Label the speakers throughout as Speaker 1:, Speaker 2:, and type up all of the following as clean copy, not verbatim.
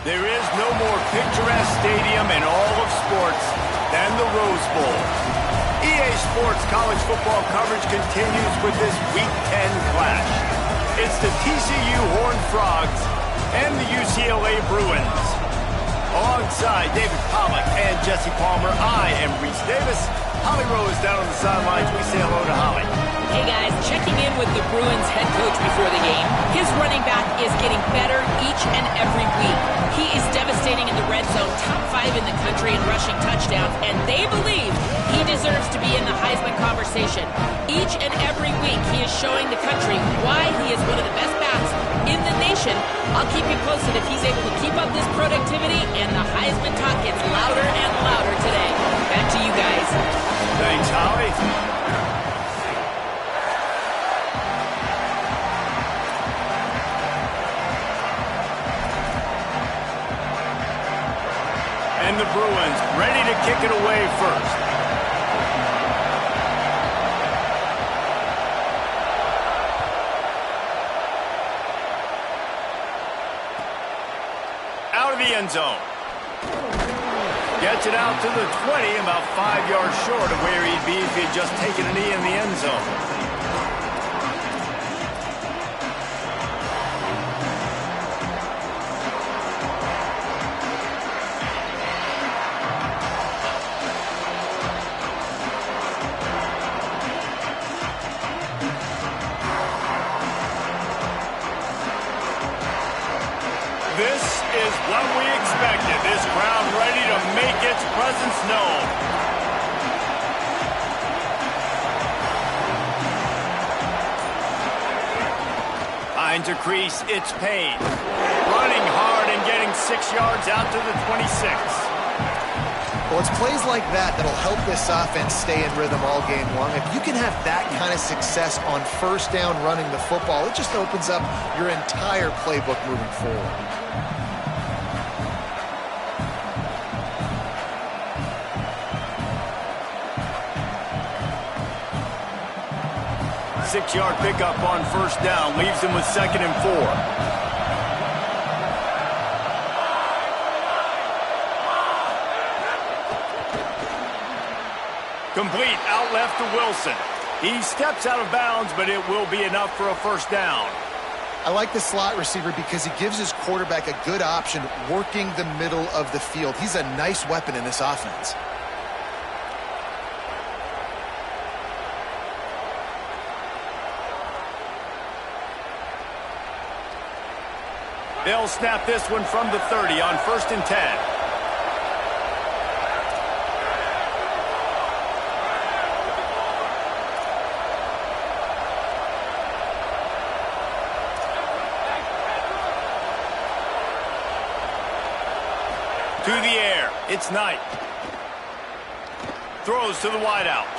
Speaker 1: There is no more picturesque stadium in all of sports than the Rose Bowl. EA Sports college football coverage continues with this Week 10 clash. It's the TCU Horned Frogs and the UCLA Bruins. Alongside David Pollack and Jesse Palmer, I am Reese Davis. Holly Rose down on the sidelines. We say hello to Holly.
Speaker 2: Hey guys, checking in with the Bruins head coach before the game. His running back is getting better each and every week. He is devastating in the red zone, top 5 in the country in rushing touchdowns, and they believe he deserves to be in the Heisman conversation. Each and every week, he is showing the country why he is one of the best backs in the nation. I'll keep you posted if he's able to keep up this productivity, and the Heisman talk gets louder and louder today. Back to you guys.
Speaker 1: Thanks, Holly. And the Bruins ready to kick it away first. Out of the end zone. Gets it out to the 20, about 5 yards short of where he'd be if he'd just taken a knee in the end zone. This is what we expected. This crowd ready to make its presence known. Finds a crease, it's Payne. Running hard and getting 6 yards out to the 26.
Speaker 3: Well, it's plays like that that'll help this offense stay in rhythm all game long. If you can have that kind of success on first down running the football, it just opens up your entire playbook moving forward.
Speaker 1: Six-yard pickup on first down leaves him with 2nd and 4. Complete out left to Wilson. He steps out of bounds, but it will be enough for a first down.
Speaker 3: I like the slot receiver because he gives his quarterback a good option working the middle of the field. He's a nice weapon in this offense.
Speaker 1: They'll snap this one from the 30 on 1st and 10. To the air. It's Knight. Throws to the wideout.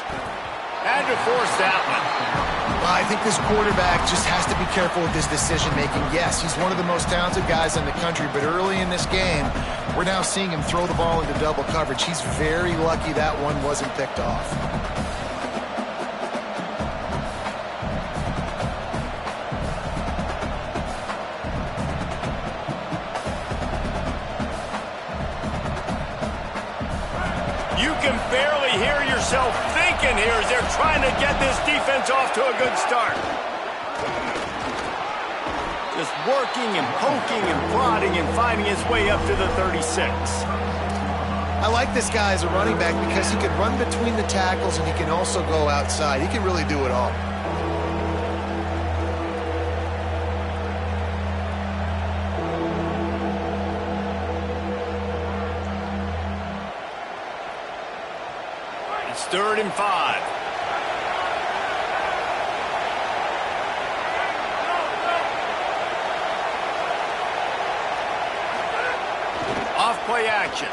Speaker 1: Had to force that one.
Speaker 3: I think this quarterback just has to be careful with his decision-making. Yes, he's one of the most talented guys in the country, but early in this game, we're now seeing him throw the ball into double coverage. He's very lucky that one wasn't picked off.
Speaker 1: You can barely hear yourself thinking here as they're trying to get this defense off to a good start. Just working and poking and prodding and finding his way up to the 36.
Speaker 3: I like this guy as a running back because he can run between the tackles and he can also go outside. He can really do it all.
Speaker 1: It's 3rd and 5. Off-play action.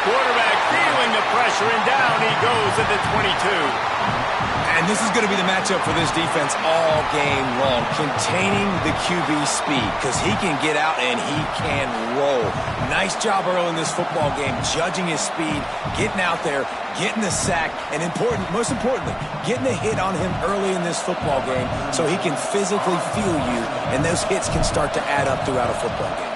Speaker 1: Quarterback feeling the pressure, and down he goes at the 22.
Speaker 4: And this is going to be the matchup for this defense all game long, containing the QB speed, because he can get out and he can roll. Nice job early in this football game, judging his speed, getting out there, getting the sack, and most importantly, getting a hit on him early in this football game so he can physically feel you, and those hits can start to add up throughout a football game.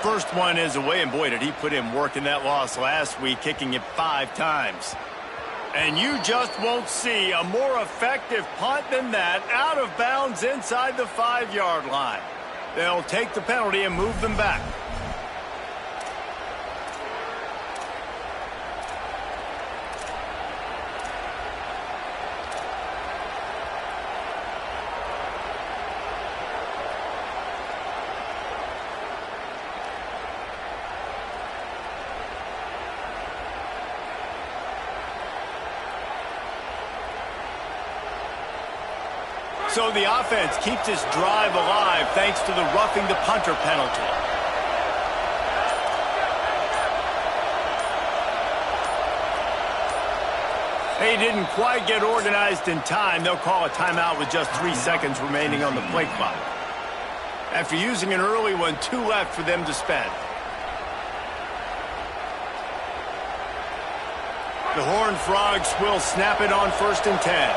Speaker 1: First one is away, and boy, did he put in work in that loss last week, kicking it 5 times. And you just won't see a more effective punt than that, out of bounds inside the 5-yard line. They'll take the penalty and move them back. So the offense keeps this drive alive thanks to the roughing the punter penalty. They didn't quite get organized in time. They'll call a timeout with just 3 seconds remaining on the play clock. After using an early one, 2 left for them to spend. The Horned Frogs will snap it on 1st and 10.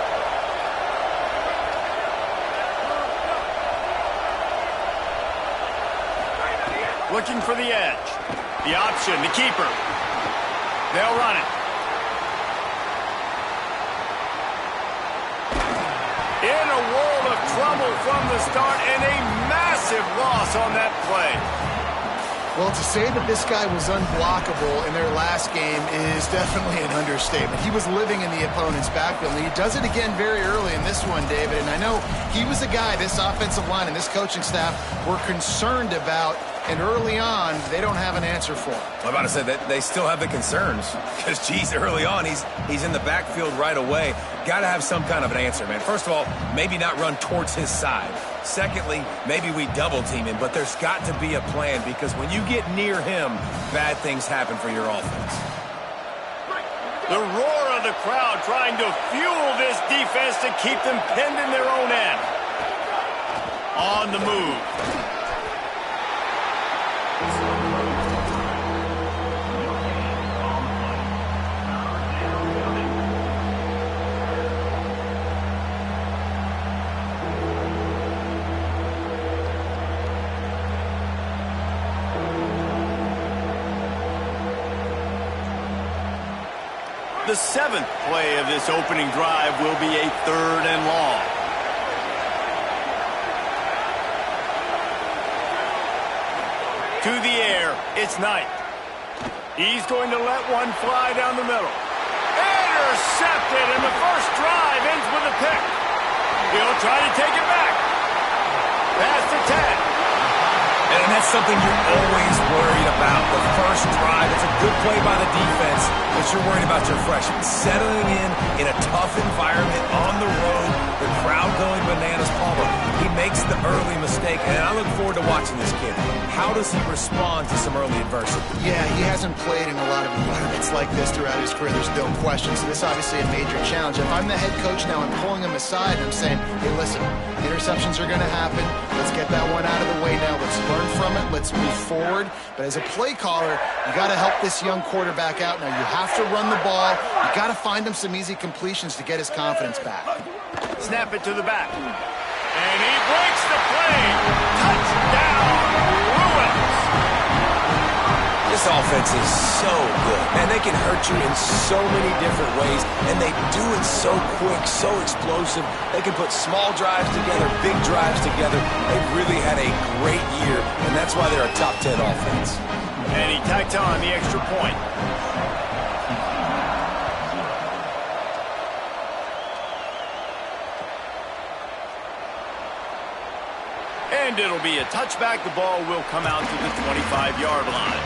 Speaker 1: Looking for the edge. The option, the keeper. They'll run it. In a world of trouble from the start, and a massive loss on that play.
Speaker 3: Well, to say that this guy was unblockable in their last game is definitely an understatement. He was living in the opponent's backfield, and he does it again very early in this one, David. And I know he was a guy this offensive line and this coaching staff were concerned about, and early on, they don't have an answer for him.
Speaker 4: I'm about to say that they still have the concerns because, geez, early on, he's in the backfield right away. Got to have some kind of an answer, man. First of all, maybe not run towards his side. Secondly, maybe we double team him, but there's got to be a plan because when you get near him, bad things happen for your offense.
Speaker 1: The roar of the crowd trying to fuel this defense to keep them pinned in their own end. On the move. The 7th play of this opening drive will be a 3rd and long. To the air, it's Knight. He's going to let one fly down the middle. Intercepted, and the first drive ends with a pick. He'll try to take it back. Pass to 10.
Speaker 4: And that's something you're always worried about. The first drive, it's a good play by the defense, but you're worried about your freshman. Settling in a tough environment on the road, the crowd going bananas. Palmer, he makes the early mistake, and I look forward to watching this kid. How does he respond to some early adversity?
Speaker 3: Yeah, he hasn't played in a lot of environments like this throughout his career. There's no question. So this is obviously a major challenge. If I'm the head coach now, I'm pulling him aside and I'm saying, hey, listen, interceptions are going to happen. Let's get that one out of the way now. Let's learn from it. Let's move forward. But as a play caller, you got to help this young quarterback out. Now, you have to run the ball. You got to find him some easy completions to get his confidence back.
Speaker 1: Snap it to the back. And he breaks the play. Touchdown, Bruins.
Speaker 4: This offense is so good. Man, they can hurt you in so many different ways, and they do it so quick, so explosive. They can put small drives together, big drives together. They've really had a great year, and that's why they're a top 10 offense.
Speaker 1: And he tacked on the extra point. And it'll be a touchback. The ball will come out to the 25-yard line.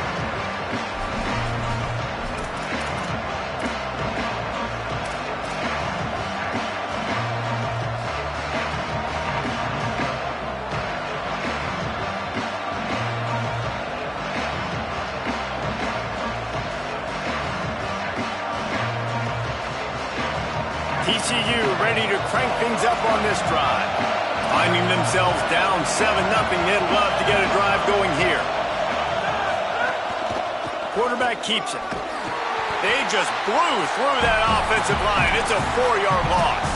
Speaker 1: TCU ready to crank things up on this drive. Finding themselves down 7-0, they'd love to get a drive going here. Quarterback keeps it. They just blew through that offensive line. It's a 4-yard loss.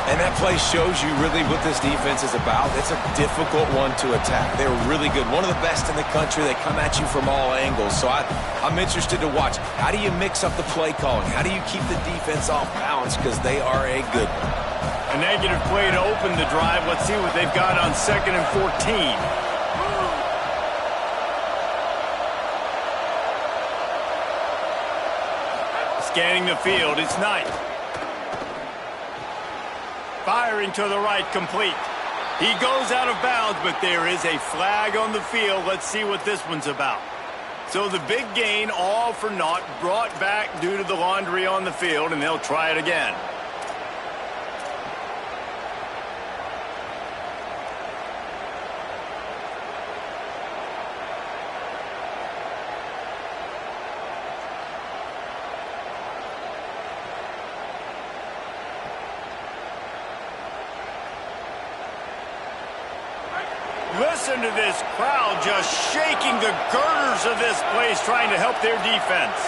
Speaker 4: And that play shows you really what this defense is about. It's a difficult one to attack. They're really good. One of the best in the country. They come at you from all angles. So I'm interested to watch. How do you mix up the play calling? How do you keep the defense off balance? Because they are a good one.
Speaker 1: A negative play to open the drive. Let's see what they've got on 2nd and 14. Scanning the field, it's Knight. Firing to the right, complete. He goes out of bounds, but there is a flag on the field. Let's see what this one's about. So the big gain, all for naught, brought back due to the laundry on the field, and they'll try it again. Listen to this crowd just shaking the girders of this place, trying to help their defense.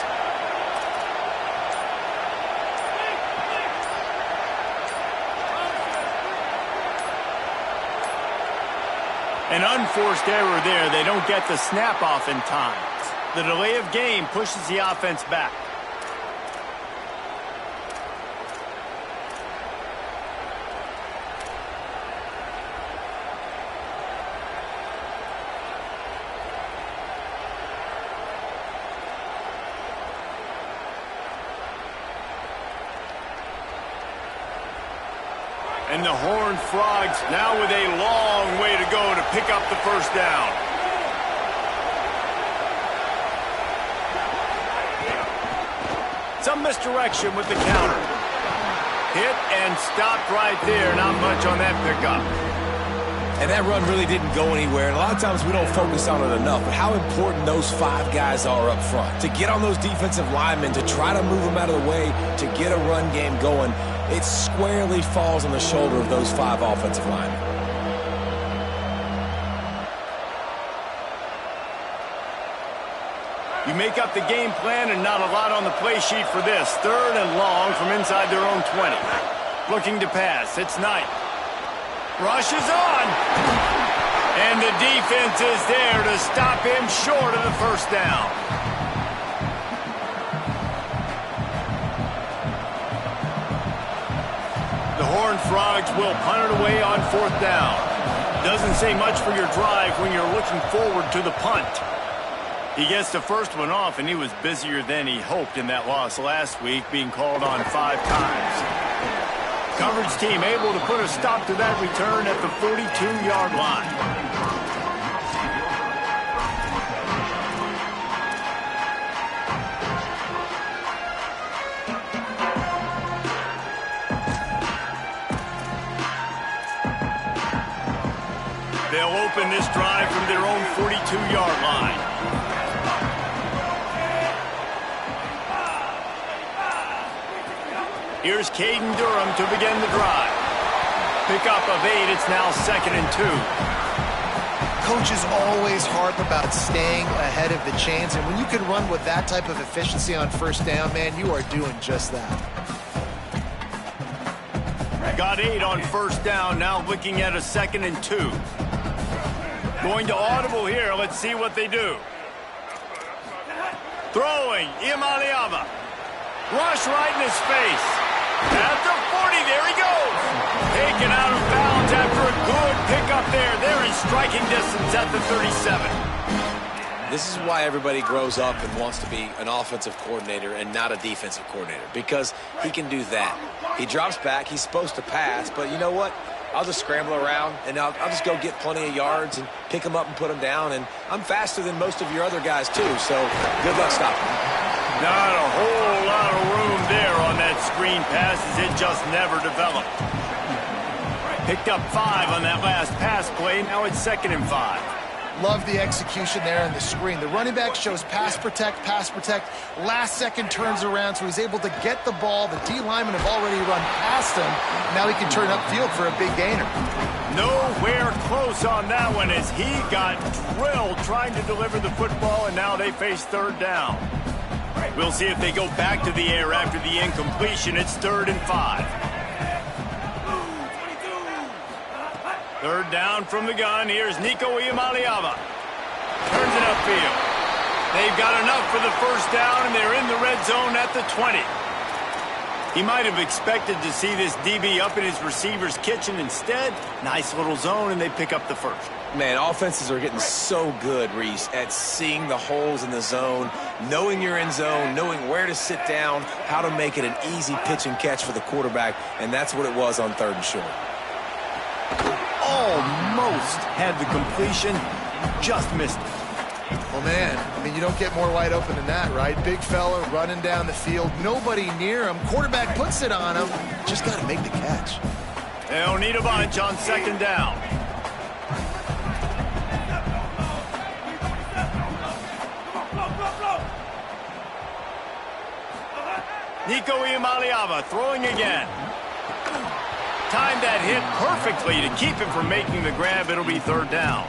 Speaker 1: An unforced error there. They don't get the snap off in time. The delay of game pushes the offense back. And the Horned Frogs now with a long way to go to pick up the first down. Some misdirection with the counter. Hit and stopped right there. Not much on that pickup.
Speaker 4: And that run really didn't go anywhere. And a lot of times we don't focus on it enough. But how important those 5 guys are up front. To get on those defensive linemen, to try to move them out of the way, to get a run game going. It squarely falls on the shoulder of those 5 offensive linemen.
Speaker 1: You make up the game plan and not a lot on the play sheet for this. 3rd and long from inside their own 20. Looking to pass. It's Knight. Rushes on. And the defense is there to stop him short of the first down. The Horned Frogs will punt it away on 4th down. Doesn't say much for your drive when you're looking forward to the punt. He gets the first one off, and he was busier than he hoped in that loss last week, being called on 5 times. Coverage team able to put a stop to that return at the 42-yard line. They'll open this drive from their own 42-yard line. Here's Caden Durham to begin the drive. Pickup of 8. It's now 2nd and 2.
Speaker 3: Coaches always harp about staying ahead of the chains, and when you can run with that type of efficiency on 1st down, man, you are doing just that.
Speaker 1: Got 8 on 1st down, now looking at a 2nd and 2. Going to audible here. Let's see what they do. Throwing, Imaliava. Rush right in his face. At the 40, there he goes. Taken out of bounds after a good pickup there. They're in striking distance at the 37.
Speaker 4: This is why everybody grows up and wants to be an offensive coordinator and not a defensive coordinator, because he can do that. He drops back. He's supposed to pass, but you know what? I'll just scramble around, and I'll just go get plenty of yards and pick them up and put them down, and I'm faster than most of your other guys, too, so good luck stopping me.
Speaker 1: Not a whole lot of room there on that screen passes. It just never developed. Picked up 5 on that last pass play. Now it's 2nd and 5.
Speaker 3: Love the execution there on the screen. The running back shows pass protect. Last second turns around, so he's able to get the ball. The D linemen have already run past him. Now he can turn upfield for a big gainer.
Speaker 1: Nowhere close on that one as he got drilled trying to deliver the football, and now they face 3rd down. We'll see if they go back to the air after the incompletion. It's 3rd and 5. Third down from the gun. Here's Nico Iamaleava. Turns it upfield. They've got enough for the first down, and they're in the red zone at the 20. He might have expected to see this DB up in his receiver's kitchen. Instead, nice little zone, and they pick up the first.
Speaker 4: Man, offenses are getting so good, Reese, at seeing the holes in the zone, knowing you're in zone, knowing where to sit down, how to make it an easy pitch and catch for the quarterback, and that's what it was on 3rd and short.
Speaker 1: Almost had the completion, just missed it.
Speaker 3: Well, man, I mean, you don't get more wide open than that, right? Big fella running down the field, nobody near him. Quarterback puts it on him. Just got to make the catch.
Speaker 1: They'll need a bunch on 2nd down. Nico Iamaleava throwing again. Timed that hit perfectly to keep him from making the grab. It'll be 3rd down.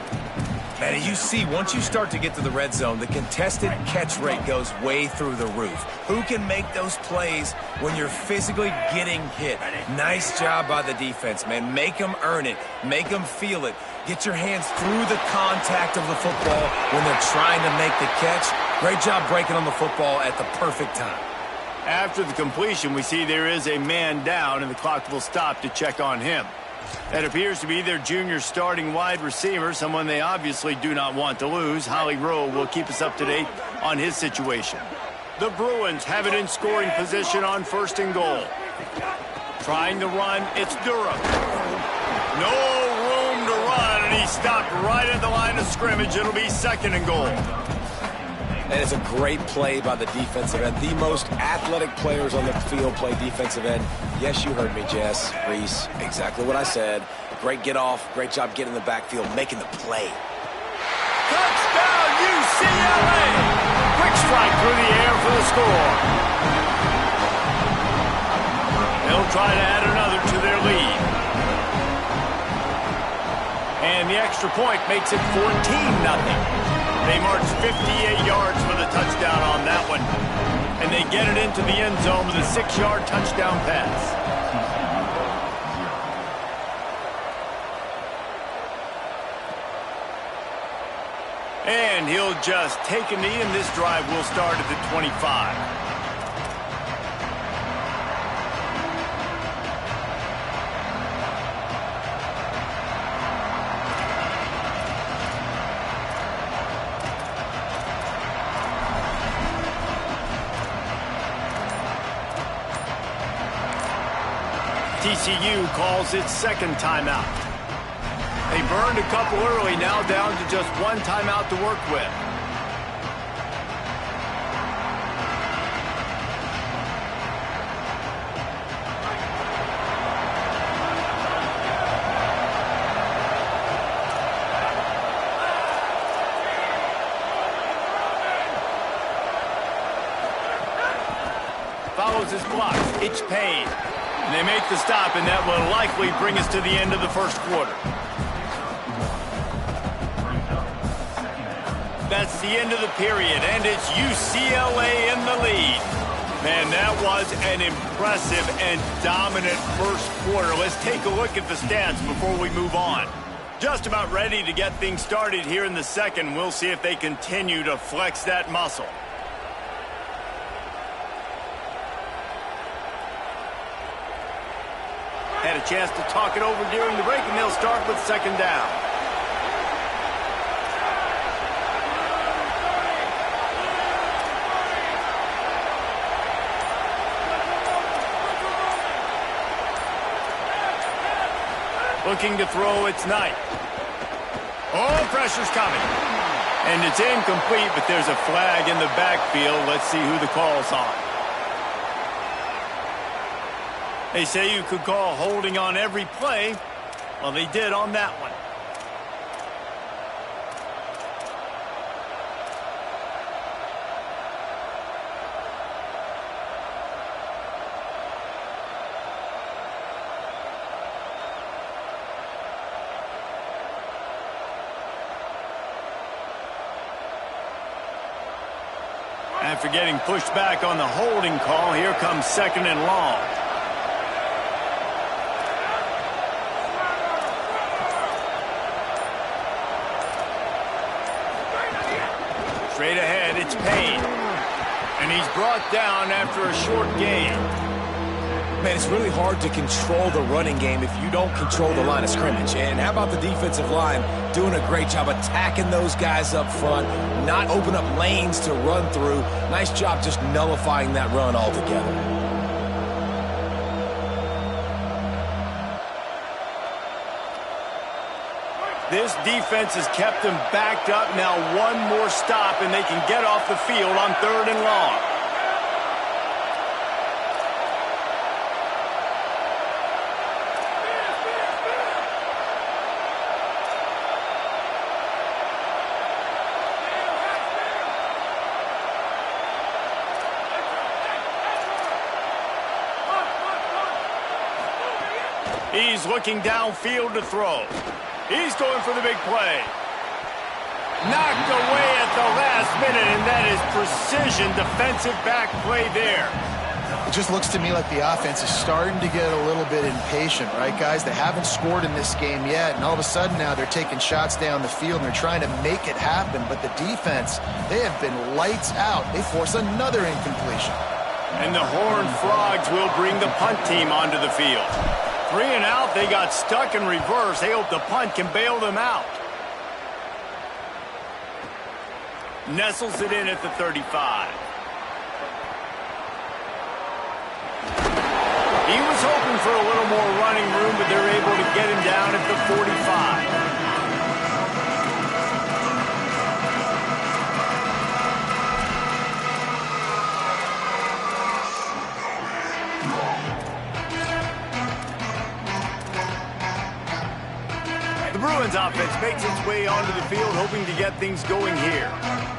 Speaker 4: Man, you see, once you start to get to the red zone, the contested catch rate goes way through the roof. Who can make those plays when you're physically getting hit? Nice job by the defense, man. Make them earn it. Make them feel it. Get your hands through the contact of the football when they're trying to make the catch. Great job breaking on the football at the perfect time.
Speaker 1: After the completion, we see there is a man down, and the clock will stop to check on him. That appears to be their junior starting wide receiver, someone they obviously do not want to lose. Holly Rowe will keep us up to date on his situation. The Bruins have it in scoring position on 1st and goal. Trying to run, it's Durham. No room to run, and he stopped right at the line of scrimmage. It'll be 2nd and goal.
Speaker 4: And it's a great play by the defensive end. The most athletic players on the field play defensive end. Yes, you heard me, Jess, Reese. Exactly what I said. Great get off. Great job getting in the backfield, making the play.
Speaker 1: Touchdown, UCLA! Quick strike through the air for the score. They'll try to add another to their lead. And the extra point makes it 14-0. They march 58 yards for the touchdown on that one. And they get it into the end zone with a 6-yard touchdown pass. And he'll just take a knee, and this drive will start at the 25. TCU calls its 2nd timeout. They burned a couple early, now down to just 1 timeout to work with. Follows his blocks, it's Payne. And they make the stop, and that will likely bring us to the end of the 1st quarter. That's the end of the period, and it's UCLA in the lead. Man, that was an impressive and dominant 1st quarter. Let's take a look at the stats before we move on. Just about ready to get things started here in the 2nd. We'll see if they continue to flex that muscle. Had a chance to talk it over during the break, and they'll start with 2nd down. Looking to throw, it's Knight. Oh, pressure's coming. And it's incomplete, but there's a flag in the backfield. Let's see who the call's on. They say you could call holding on every play. Well, they did on that one. After getting pushed back on the holding call, here comes 2nd and long. much pain. And he's brought down after a short gain.
Speaker 4: Man, it's really hard to control the running game if you don't control the line of scrimmage. And how about the defensive line doing a great job attacking those guys up front, not open up lanes to run through. Nice job just nullifying that run altogether.
Speaker 1: This defense has kept them backed up. Now one more stop, and they can get off the field on 3rd and long. He's looking downfield to throw. He's going for the big play. Knocked away at the last minute, and that is precision defensive back play there.
Speaker 3: It just looks to me like the offense is starting to get a little bit impatient, right, guys? They haven't scored in this game yet, and all of a sudden now they're taking shots down the field, and they're trying to make it happen. But the defense, they have been lights out. They force another incompletion.
Speaker 1: And the Horned Frogs will bring the punt team onto the field. 3 and out, they got stuck in reverse. They hope the punt can bail them out. Nestles it in at the 35. He was hoping for a little more running room, but they're able to get him down at the 45. The Bruins offense makes its way onto the field, hoping to get things going here.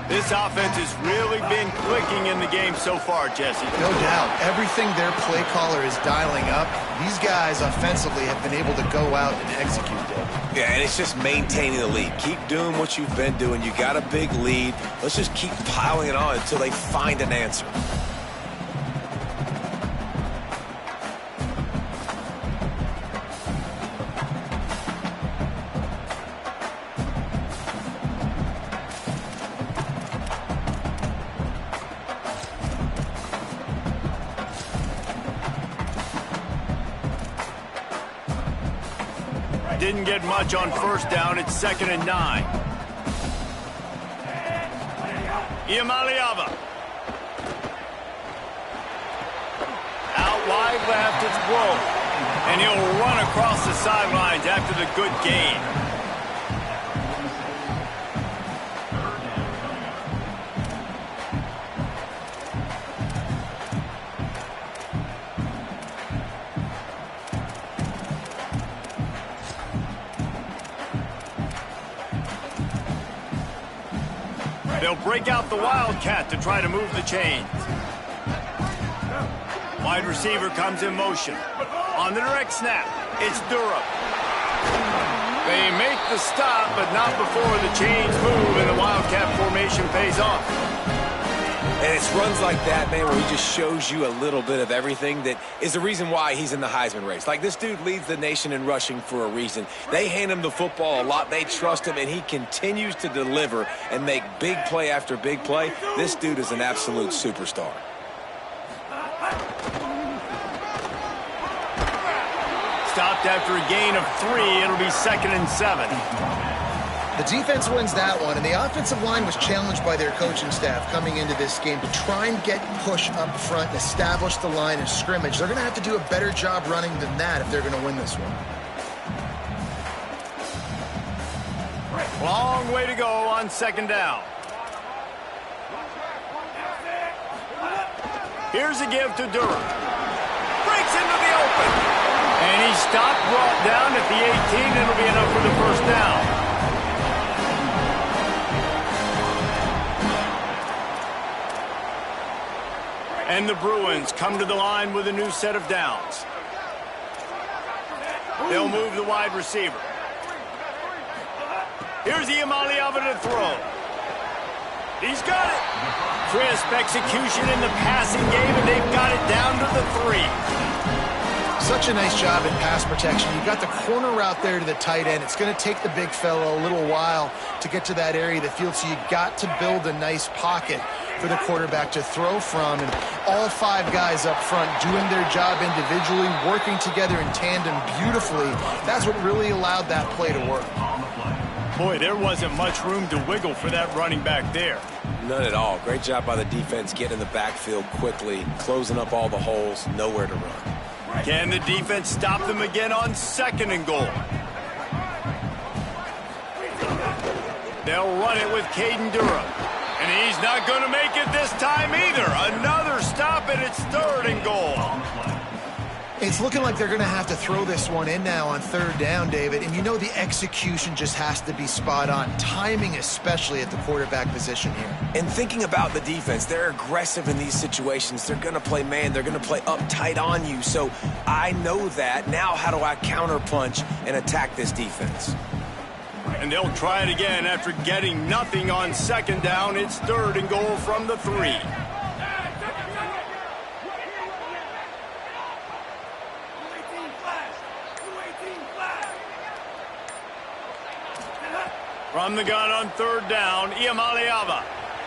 Speaker 1: This offense has really been clicking in the game so far, Jesse.
Speaker 3: No doubt. Everything their play caller is dialing up, these guys offensively have been able to go out and execute it.
Speaker 4: Yeah, and it's just maintaining the lead. Keep doing what you've been doing. You got a big lead. Let's just keep piling it on until they find an answer.
Speaker 1: Didn't get much on 1st down. It's 2nd and 9. Iamaleava. Out wide left, it's Woe. And he'll run across the sidelines after the good gain. They'll break out the Wildcat to try to move the chains. Wide receiver comes in motion. On the direct snap, it's Durham. They make the stop, but not before the chains move and the Wildcat formation pays off.
Speaker 4: And it's runs like that, man, where he just shows you a little bit of everything that is the reason why he's in the Heisman race. Like, this dude leads the nation in rushing for a reason. They hand him the football a lot. They trust him, and he continues to deliver and make big play after big play. This dude is an absolute superstar.
Speaker 1: Stopped after a gain of 3. It'll be 2nd and 7.
Speaker 3: The defense wins that one, and the offensive line was challenged by their coaching staff coming into this game to try and get push up front and establish the line of scrimmage. They're going to have to do a better job running than that if they're going to win this one.
Speaker 1: Long way to go on 2nd down. Here's a give to Durham. Breaks into the open. And he stopped, brought down at the 18. It'll be enough for the 1st down. And the Bruins come to the line with a new set of downs. They'll move the wide receiver. Here's Iamaleava to throw. He's got it. Crisp execution in the passing game, and they've got it down to the 3.
Speaker 3: Such a nice job in pass protection. You've got the corner route there to the tight end. It's going to take the big fella a little while to get to that area of the field, so you got to build a nice pocket for the quarterback to throw from, and all 5 guys up front doing their job individually, working together in tandem beautifully. That's what really allowed that play to work.
Speaker 1: Boy, there wasn't much room to wiggle for that running back there.
Speaker 4: None at all. Great job by the defense getting in the backfield quickly, closing up all the holes, nowhere to run.
Speaker 1: Can the defense stop them again on 2nd and goal? They'll run it with Caden Durham. And he's not going to make it this time either. Another stop, and it's 3rd and goal.
Speaker 3: It's looking like they're going to have to throw this one in now on 3rd down, David. And you know the execution just has to be spot on. Timing especially at the quarterback position here.
Speaker 4: And thinking about the defense, they're aggressive in these situations. They're going to play man. They're going to play up tight on you. So I know that. Now how do I counterpunch and attack this defense?
Speaker 1: And they'll try it again after getting nothing on 2nd down. It's 3rd and goal from the 3. From the gun on 3rd down, Iamaleava.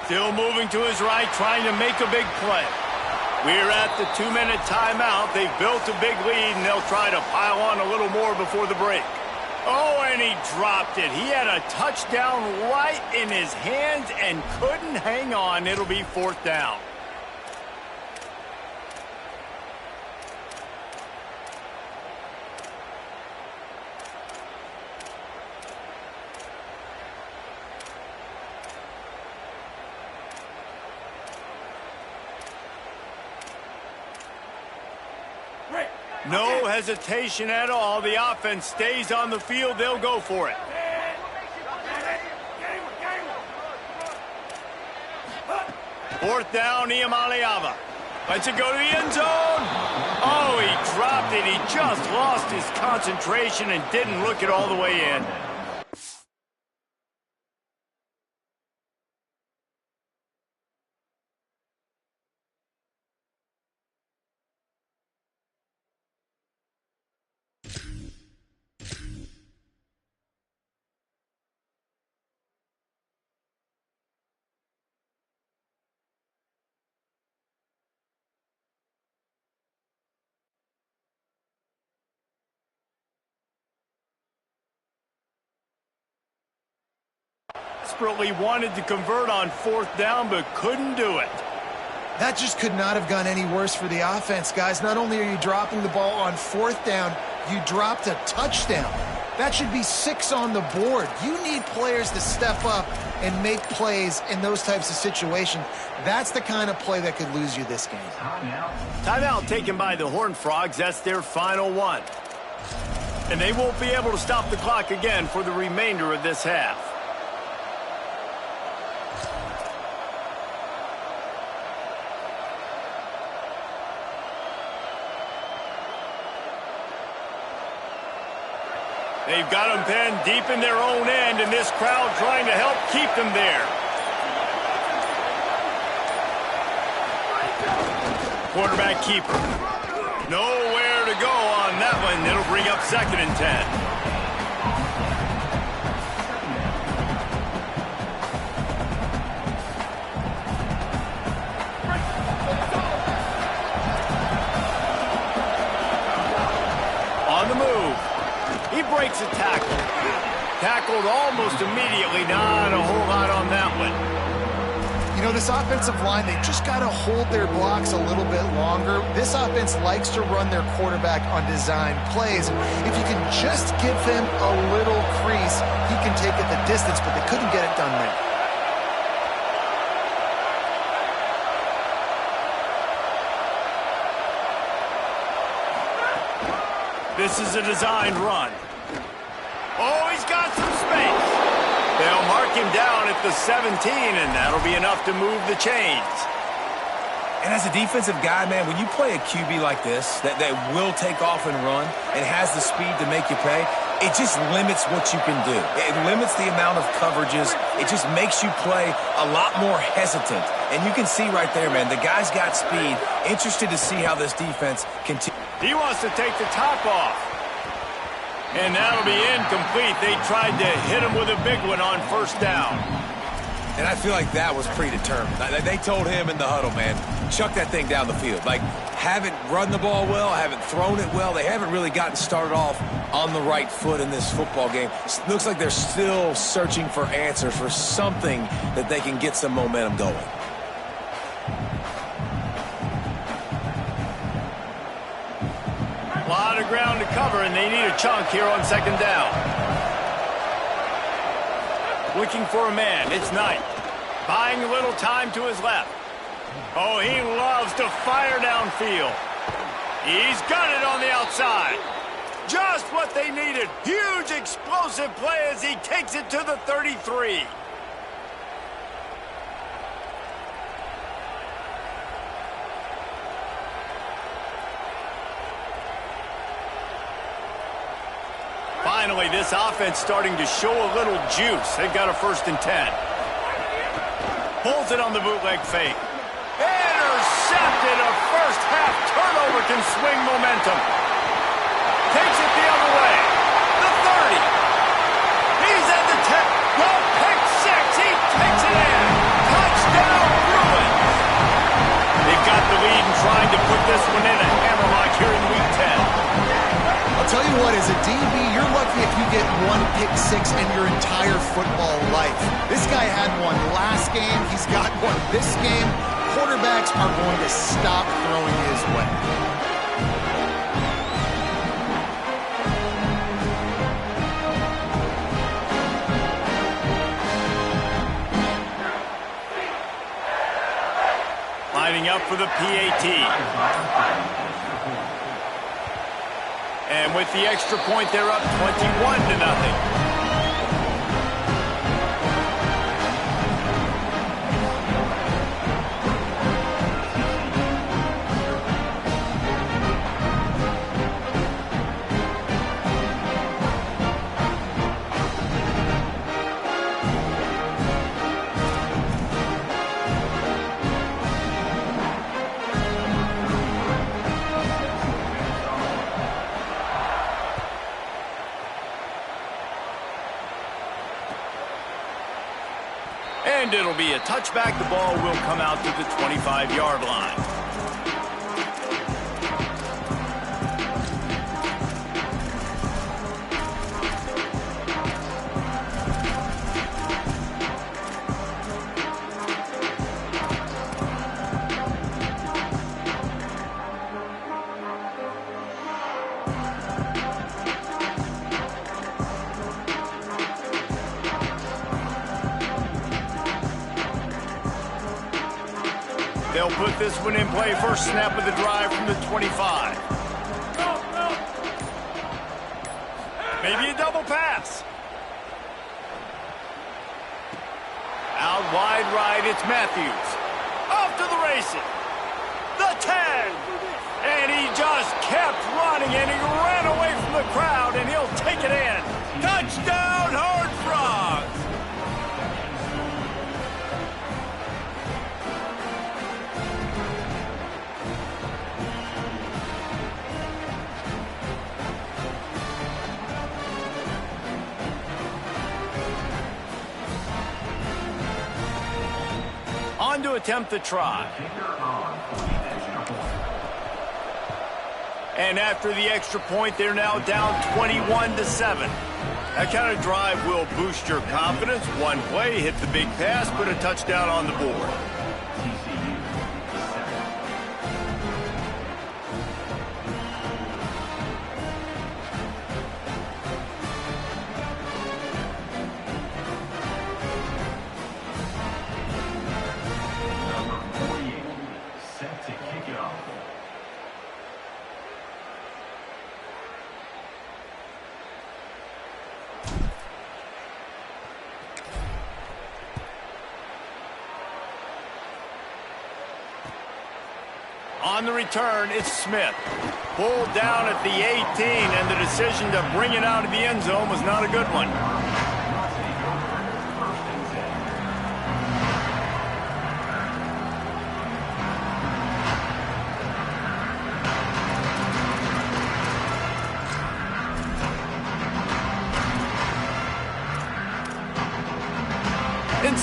Speaker 1: Still moving to his right, trying to make a big play. We're at the 2-minute timeout. They've built a big lead, and they'll try to pile on a little more before the break. Oh, and he dropped it. He had a touchdown right in his hands and couldn't hang on. It'll be 4th down. No hesitation at all. The offense stays on the field. They'll go for it. 4th down, Iamaleava. Lets it go to the end zone. Oh, he dropped it. He just lost his concentration and didn't look it all the way in. Desperately wanted to convert on 4th down, but couldn't do it.
Speaker 3: That just could not have gone any worse for the offense, guys. Not only are you dropping the ball on 4th down, you dropped a touchdown. That should be 6 on the board. You need players to step up and make plays in those types of situations. That's the kind of play that could lose you this game.
Speaker 1: Timeout taken by the Horned Frogs. That's their final one. And they won't be able to stop the clock again for the remainder of this half. They've got them pinned deep in their own end, and this crowd trying to help keep them there. Quarterback keeper. Nowhere to go on that one. It'll bring up 2nd and 10. Breaks a tackle. Tackled almost immediately. Not a whole lot on that one.
Speaker 3: You know, this offensive line, they just got to hold their blocks a little bit longer. This offense likes to run their quarterback on design plays. If you can just give him a little crease, he can take it the distance, but they couldn't get it done there.
Speaker 1: This is a designed run. Oh, he's got some space. They'll mark him down at the 17, and that'll be enough to move the chains.
Speaker 4: And as a defensive guy, man, when you play a QB like this, that will take off and run and has the speed to make you pay, it just limits what you can do. It limits the amount of coverages. It just makes you play a lot more hesitant. And you can see right there, man, the guy's got speed. Interested to see how this defense continues.
Speaker 1: He wants to take the top off. And that'll be incomplete. They tried to hit him with a big one on 1st down.
Speaker 4: And I feel like that was predetermined. They told him in the huddle, man, chuck that thing down the field. Like, haven't run the ball well, haven't thrown it well. They haven't really gotten started off on the right foot in this football game. Looks like they're still searching for answers, for something that they can get some momentum going.
Speaker 1: A lot of ground to cover, and they need a chunk here on second down. Looking for a man, it's Knight. Buying a little time to his left. Oh, he loves to fire downfield. He's got it on the outside. Just what they needed. Huge explosive play as he takes it to the 33. Finally, this offense starting to show a little juice. They've got a 1st and 10. Pulls it on the bootleg fake. Intercepted. A first-half turnover can swing momentum. Takes it the other way. The 30. He's at the 10. No, pick 6. He takes it in. Touchdown, Bruins. They've got the lead and trying to put this one in a hammerlock here in Week 10.
Speaker 3: I'll tell you what, as a DB, you're lucky if you get 1 pick 6 in your entire football life. This guy had one last game. He's got one this game. Quarterbacks are going to stop throwing his way.
Speaker 1: Lining up for the PAT. And with the extra point, they're up 21-0. And it'll be a touchback. The ball will come out to the 25-yard line. They'll put this one in play. First snap of the drive from the 25. Maybe a double pass. Out wide right, it's Matthews. Off to the races. The 10. And he just kept running, and he ran away from the crowd, and he'll take it in. Touchdown, Horned Frogs. On to attempt the try. And after the extra point, they're now down 21-7. That kind of drive will boost your confidence. One play, hit the big pass, put a touchdown on the board. On the return, it's Smith. Pulled down at the 18, and the decision to bring it out of the end zone was not a good one.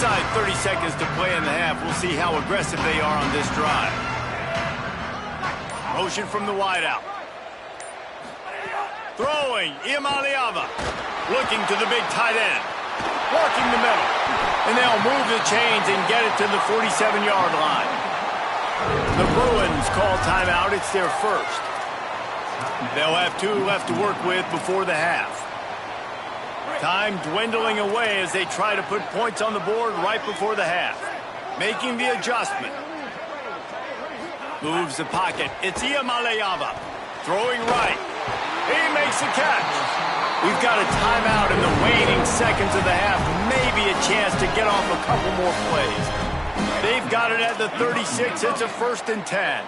Speaker 1: Inside 30 seconds to play in the half. We'll see how aggressive they are on this drive. Motion from the wideout. Throwing, Iamaleava. Looking to the big tight end. Working the middle. And they'll move the chains and get it to the 47-yard line. The Bruins call timeout. It's their first. They'll have 2 left to work with before the half. Time dwindling away as they try to put points on the board right before the half. Making the adjustment. Moves the pocket. It's Iamaleava. Throwing right. He makes the catch. We've got a timeout in the waning seconds of the half. Maybe a chance to get off a couple more plays. They've got it at the 36. It's a 1st and 10.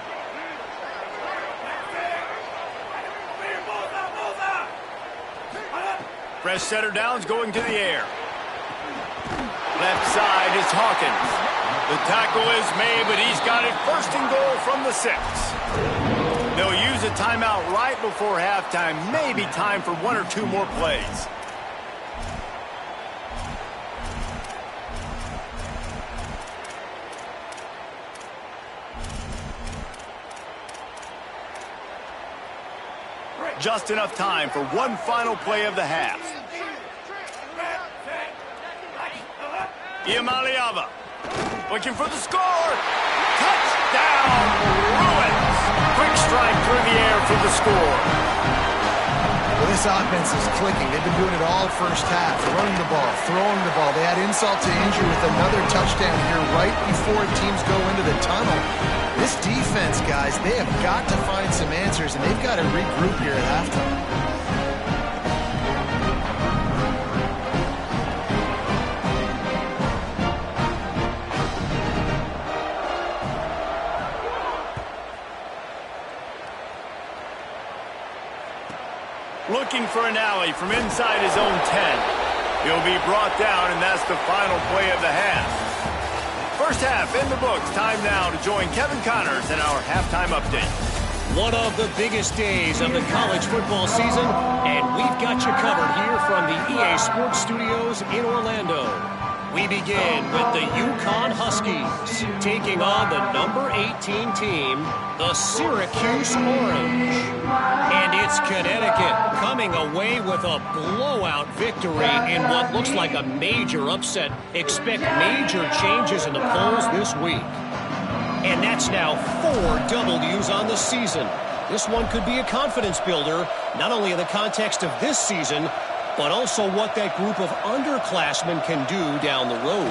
Speaker 1: Fresh setter down's going to the air. Left side is Hawkins. The tackle is made, but he's got it 1st and goal from the 6. They'll use a timeout right before halftime. Maybe time for 1 or 2 more plays. Just enough time for 1 final play of the half. Iamaleava looking for the score. Touchdown, Bruins. Quick strike through the air for the score.
Speaker 3: Well, this offense is clicking. They've been doing it all first half. Running the ball, throwing the ball. They had insult to injury with another touchdown here right before teams go into the tunnel. This defense, guys, they have got to find some answers, and they've got to regroup here at halftime.
Speaker 1: Looking for an alley from inside his own 10. He'll be brought down, and that's the final play of the half. First half in the books. Time now to join Kevin Connors in our halftime update.
Speaker 5: One of the biggest days of the college football season, and we've got you covered here from the EA Sports Studios in Orlando. We begin with the UConn Huskies taking on the number 18 team, the Syracuse Orange. And it's Connecticut coming away with a blowout victory in what looks like a major upset. Expect major changes in the polls this week. And that's now 4 W's on the season. This one could be a confidence builder, not only in the context of this season, but also what that group of underclassmen can do down the road.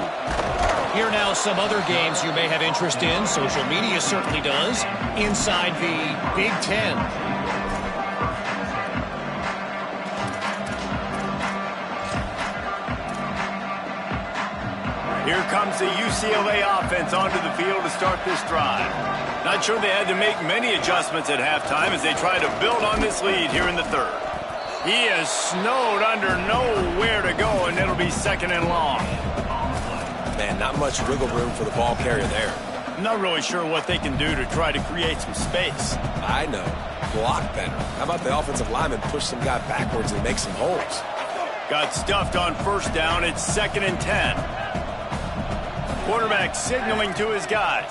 Speaker 5: Here now some other games you may have interest in. Social media certainly does. Inside the Big Ten.
Speaker 1: Here comes the UCLA offense onto the field to start this drive. Not sure they had to make many adjustments at halftime as they try to build on this lead here in the 3rd. He is snowed under, nowhere to go, and it'll be 2nd and long.
Speaker 4: Man, not much wiggle room for the ball carrier there.
Speaker 1: I'm not really sure what they can do to try to create some space.
Speaker 4: I know. Block better. How about the offensive lineman push some guy backwards and make some holes?
Speaker 1: Got stuffed on 1st down. It's 2nd and 10. Quarterback signaling to his guy.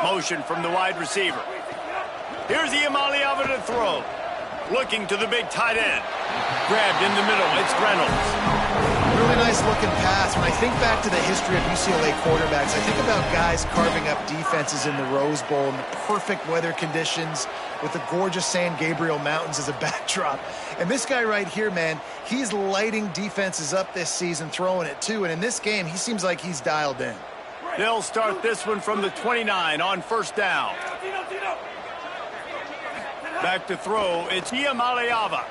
Speaker 1: Motion from the wide receiver. Here's Iamaleava to throw. Looking to the big tight end. Grabbed in the middle. It's Reynolds.
Speaker 3: Really nice looking pass. When I think back to the history of UCLA quarterbacks, I think about guys carving up defenses in the Rose Bowl in the perfect weather conditions with the gorgeous San Gabriel Mountains as a backdrop. And this guy right here, man, he's lighting defenses up this season, throwing it too. And in this game, he seems like he's dialed in.
Speaker 1: They'll start this one from the 29 on 1st down. Back to throw. It's Iamaleava.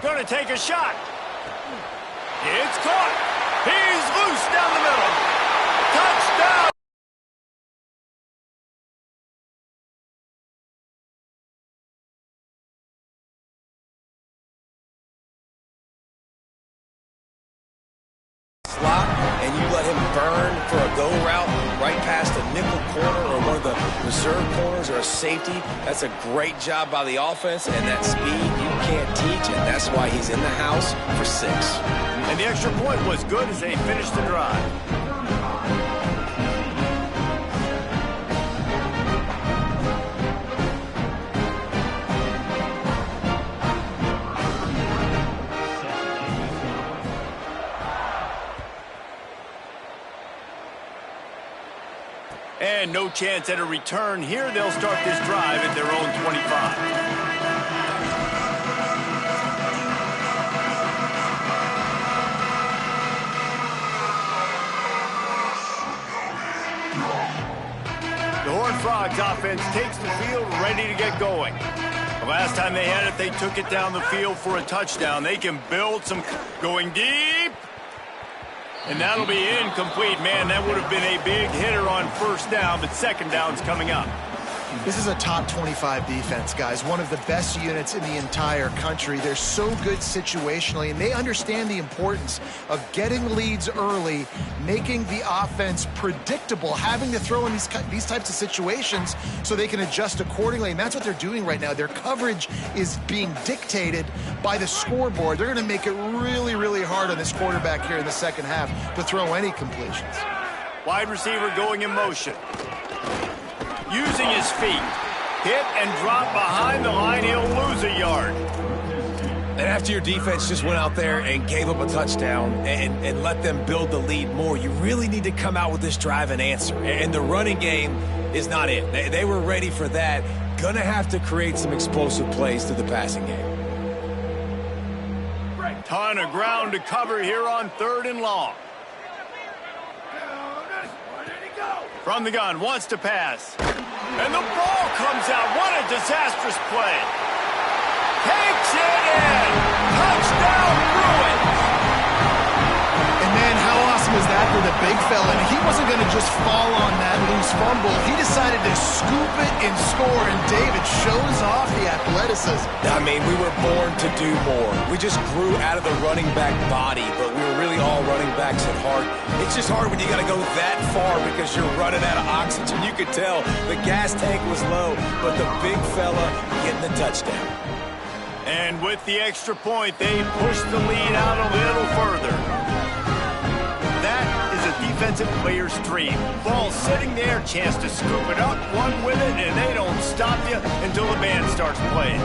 Speaker 1: Going to take a shot. It's caught. He's loose down the middle. Touchdown.
Speaker 4: Slot, and you let him burn for a go route right past a nickel corner or one of the reserve corners or a safety. That's a great job by the offense, and that speed you can't teach, and that's why he's in the house for 6.
Speaker 1: And the extra point was good as they finished the drive. And no chance at a return here. They'll start this drive at their own 25. The Horned Frogs offense takes the field, ready to get going. The last time they had it, they took it down the field for a touchdown. They can build some going deep. And that'll be incomplete. Man, that would have been a big hitter on first down, but second down's coming up.
Speaker 3: This is a top 25 defense, guys. One of the best units in the entire country. They're so good situationally, and they understand the importance of getting leads early, making the offense predictable, having to throw in these types of situations so they can adjust accordingly. And that's what they're doing right now. Their coverage is being dictated by the scoreboard. They're going to make it really, really hard on this quarterback here in the second half to throw any completions.
Speaker 1: Wide receiver going in motion. Using his feet. Hit and drop behind the line. He'll lose a yard.
Speaker 4: And after your defense just went out there and gave up a touchdown and let them build the lead more, you really need to come out with this drive and answer. And the running game is not it. They were ready for that. Gonna have to create some explosive plays through the passing game.
Speaker 1: Ton of ground to cover here on 3rd and long. From the gun, wants to pass. And the ball comes out. What a disastrous play. Takes it in. Touchdown, Bruins.
Speaker 3: And man, how awesome is that for the big fella? And he wasn't going to just fall on that loose fumble. He decided to scoop it and score, and David shows off the athleticism.
Speaker 4: I mean, we were born to do more. We just grew out of the running back body, but we were really all running backs at heart. It's just hard when you got to go that far because you're running out of oxygen. You could tell the gas tank was low, but the big fella getting the touchdown.
Speaker 1: And with the extra point, they push the lead out a little further. That is a defensive player's dream. Ball sitting there, chance to scoop it up, one with it, and they don't stop you until the band starts playing.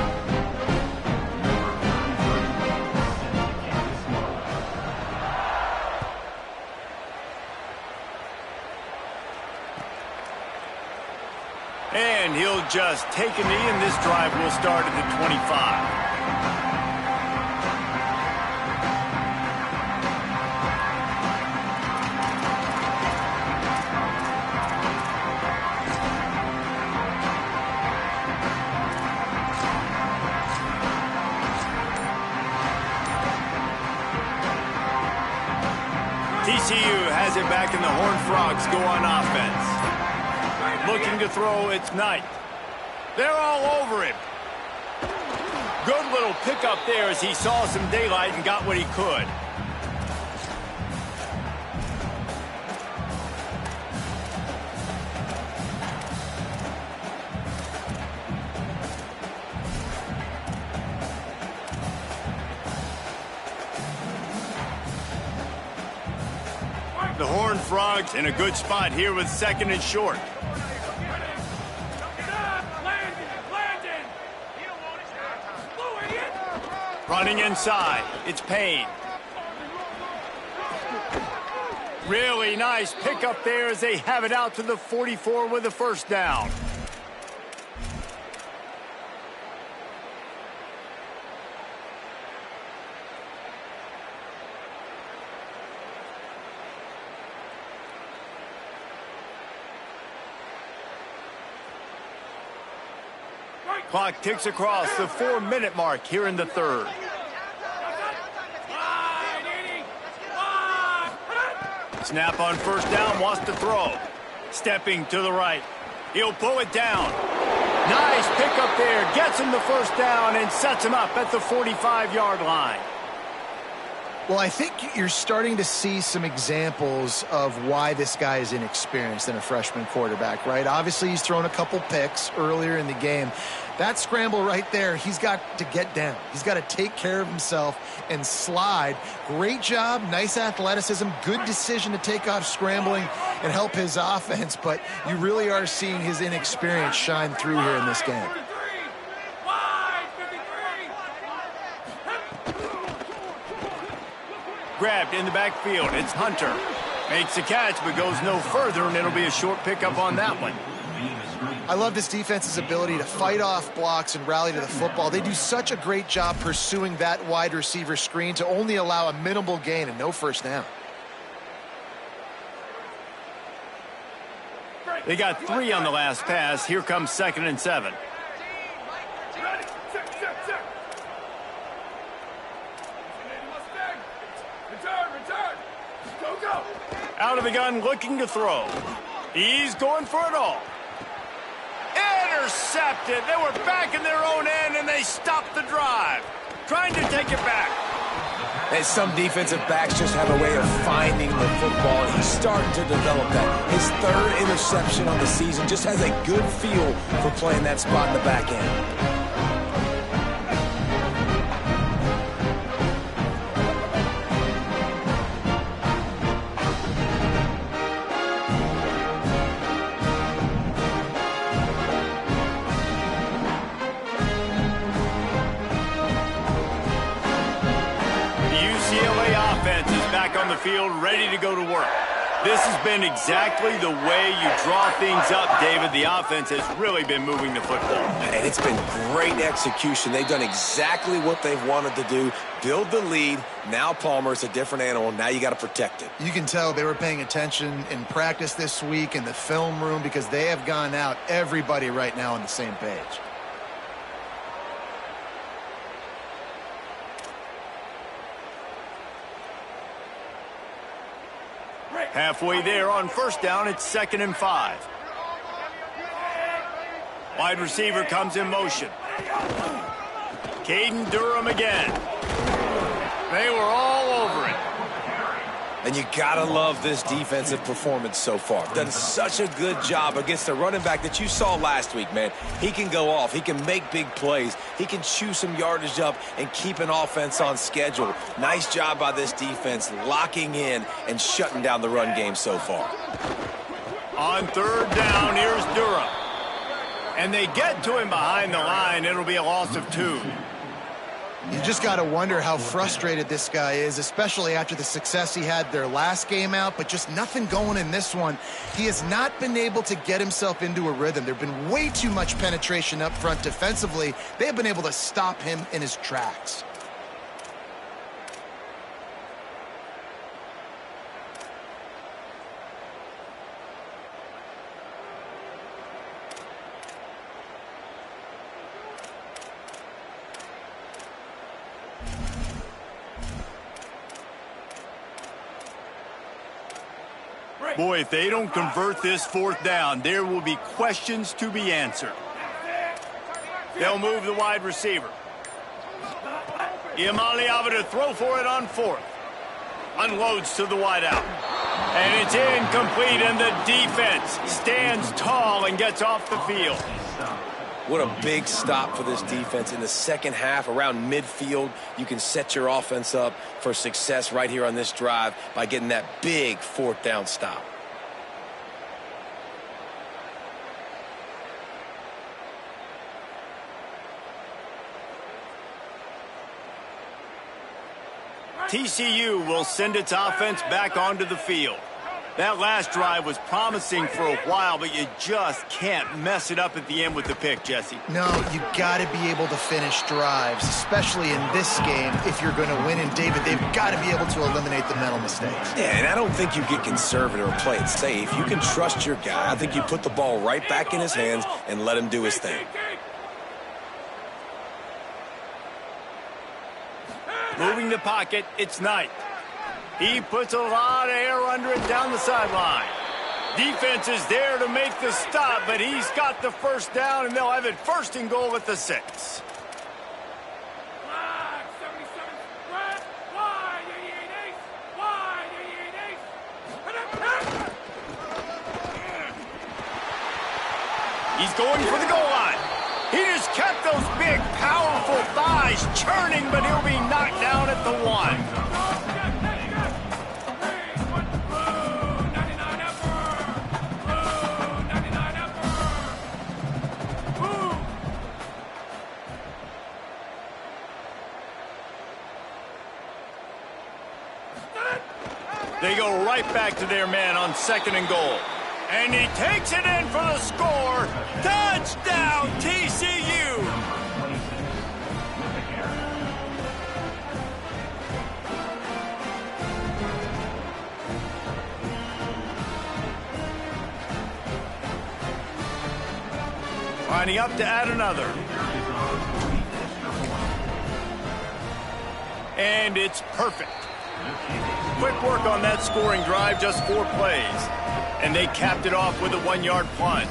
Speaker 1: And he'll just take a knee, and this drive will start at the 25. TCU has it back, and the Horned Frogs go on offense. Looking to throw, it's Knight. They're all over him. Good little pickup there as he saw some daylight and got what he could. The Horned Frogs in a good spot here with 2nd and short. Running inside, it's Payne. Really nice pickup there as they have it out to the 44 with a first down. Clock ticks across the 4-minute mark here in the 3rd. Snap on first down, wants to throw. Stepping to the right. He'll pull it down. Nice pickup there. Gets him the first down and sets him up at the 45-yard line.
Speaker 3: Well, I think you're starting to see some examples of why this guy is inexperienced in a freshman quarterback, right? Obviously, he's thrown a couple picks earlier in the game. That scramble right there, he's got to get down. He's got to take care of himself and slide. Great job, nice athleticism, good decision to take off scrambling and help his offense, but you really are seeing his inexperience shine through here in this game.
Speaker 1: Grabbed in the backfield. It's Hunter. Makes the catch, but goes no further, and it'll be a short pickup on that one.
Speaker 3: I love this defense's ability to fight off blocks and rally to the football. They do such a great job pursuing that wide receiver screen to only allow a minimal gain and no first down.
Speaker 1: They got 3 on the last pass. Here comes 2nd and 7. Out of the gun, looking to throw. He's going for it all. Intercepted. They were back in their own end, and they stopped the drive. Trying to take it back.
Speaker 4: And some defensive backs just have a way of finding the football, and he's starting to develop that. His 3rd interception on the season, just has a good feel for playing that spot in the back end.
Speaker 1: On the field, ready to go to work. This has been exactly the way you draw things up, David. The offense has really been moving the football.
Speaker 4: And it's been great execution. They've done exactly what they've wanted to do. Build the lead. Now Palmer's a different animal. Now you got to protect it.
Speaker 3: You can tell they were paying attention in practice this week in the film room because they have gone out, everybody right now on the same page.
Speaker 1: Halfway there on first down, it's 2nd and 5. Wide receiver comes in motion. Caden Durham again. They were all over it.
Speaker 4: And you gotta love this defensive performance so far. Done such a good job against the running back that you saw last week, man. He can go off. He can make big plays. He can chew some yardage up and keep an offense on schedule. Nice job by this defense locking in and shutting down the run game so far.
Speaker 1: On 3rd down, here's Durham. And they get to him behind the line. It'll be a loss of 2.
Speaker 3: You just got to wonder how frustrated this guy is, especially after the success he had their last game out, but just nothing going in this one. He has not been able to get himself into a rhythm. There's been way too much penetration up front defensively. They have been able to stop him in his tracks.
Speaker 1: Boy, if they don't convert this 4th down, there will be questions to be answered. They'll move the wide receiver. Iamaleava to throw for it on 4th. Unloads to the wideout. And it's incomplete, and the defense stands tall and gets off the field.
Speaker 4: What a big stop for this defense in the second half. Around midfield, you can set your offense up for success right here on this drive by getting that big 4th down stop.
Speaker 1: TCU will send its offense back onto the field. That last drive was promising for a while, but you just can't mess it up at the end with the pick, Jesse.
Speaker 3: No, you got to be able to finish drives, especially in this game if you're going to win. And, David, they've got to be able to eliminate the mental mistakes.
Speaker 4: Yeah, and I don't think you get conservative or play it safe. You can trust your guy. I think you put the ball right back in his hands and let him do his thing.
Speaker 1: Moving the pocket, it's Knight. He puts a lot of air under it down the sideline. Defense is there to make the stop, but he's got the first down, and they'll have it 1st and goal at the 6. He's going for the goal line. He just kept those big, powerful thighs churning, but he'll be knocked down at the 1. They go right back to their man on 2nd and goal. And he takes it in for the score. Touchdown, TCU! Lining up to add another. And it's perfect. Quick work on that scoring drive, just 4 plays. And they capped it off with a 1-yard plunge.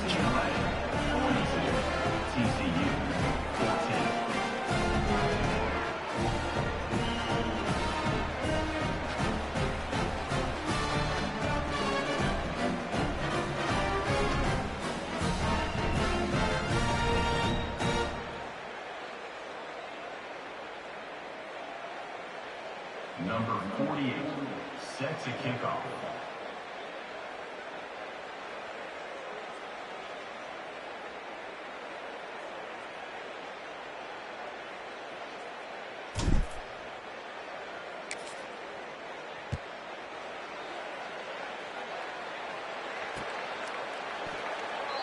Speaker 6: Number 48 sets a kickoff.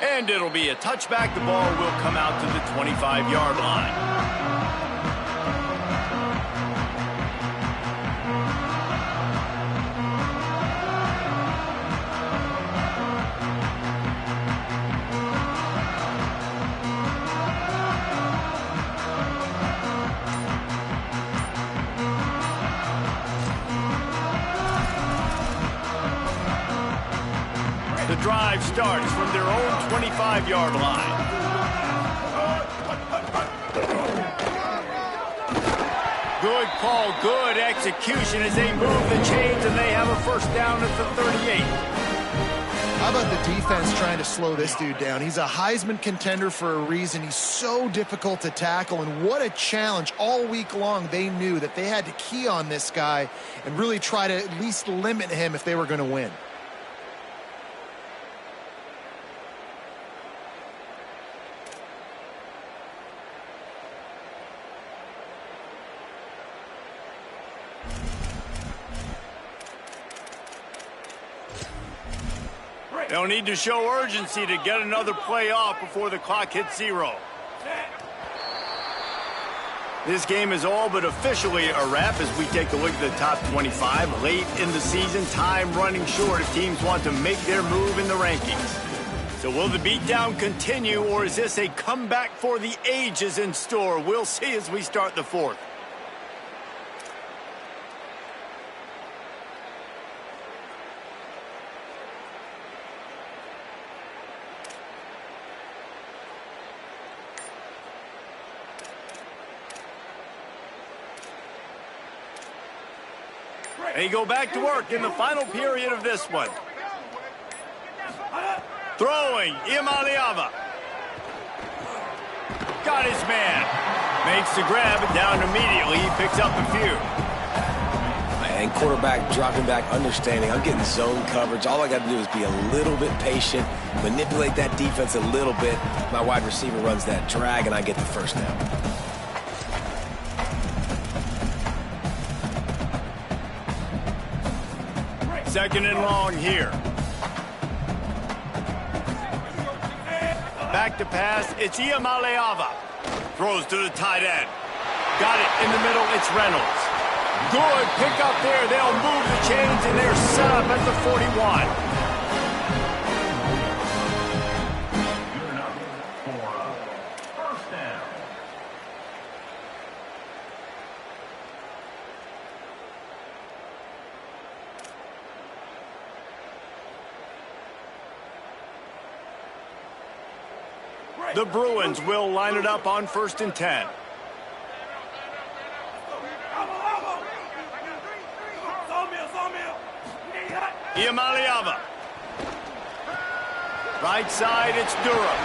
Speaker 1: And it'll be a touchback. The ball will come out to the 25-yard line. The drive starts from their own 25-yard line. Good call, good execution as they move the chains, and they have a first down at the 38.
Speaker 3: How about the defense trying to slow this dude down? He's a Heisman contender for a reason. He's so difficult to tackle, and what a challenge. All week long, they knew that they had to key on this guy and really try to at least limit him if they were going to win.
Speaker 1: They'll need to show urgency to get another play off before the clock hits 0. This game is all but officially a wrap as we take a look at the top 25. Late in the season, time running short if teams want to make their move in the rankings. So will the beatdown continue, or is this a comeback for the ages in store? We'll see as we start the 4th. They go back to work in the final period of this one. Throwing, Imaliava. Got his man. Makes the grab and down immediately. He picks up a few.
Speaker 4: And quarterback dropping back, understanding I'm getting zone coverage. All I got to do is be a little bit patient, manipulate that defense a little bit. My wide receiver runs that drag, and I get the first down.
Speaker 1: 2nd and long here. Back to pass. It's Iamaleava. Throws to the tight end. Got it in the middle. It's Reynolds. Good pick up there. They'll move the chains, and they're set up at the 41. The Bruins will line it up on 1st and 10. Iamaleava. Right side, it's Durham.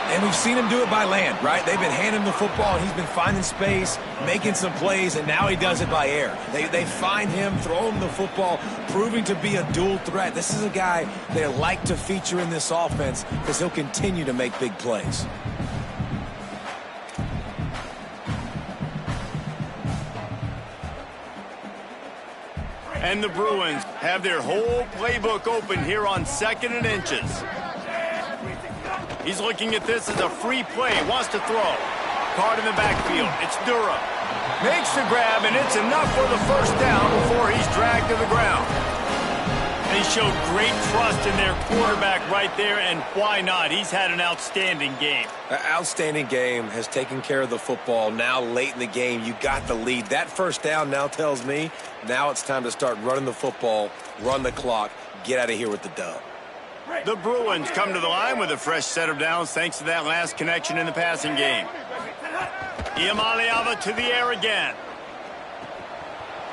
Speaker 4: And we've seen him do it by land, right? They've been handing him the football, and he's been finding space, making some plays, and now he does it by air. They find him, throw him the football, proving to be a dual threat. This is a guy they like to feature in this offense because he'll continue to make big plays.
Speaker 1: And the Bruins have their whole playbook open here on 2nd and inches. He's looking at this as a free play. Wants to throw. Caught in the backfield. It's Durham. Makes the grab, and it's enough for the first down before he's dragged to the ground. They showed great trust in their quarterback right there, and why not? He's had an outstanding game.
Speaker 4: An outstanding game, has taken care of the football. Now late in the game, you got the lead. That first down now tells me now it's time to start running the football, run the clock, get out of here with the dub.
Speaker 1: The Bruins come to the line with a fresh set of downs thanks to that last connection in the passing game. Iamaleava to the air again.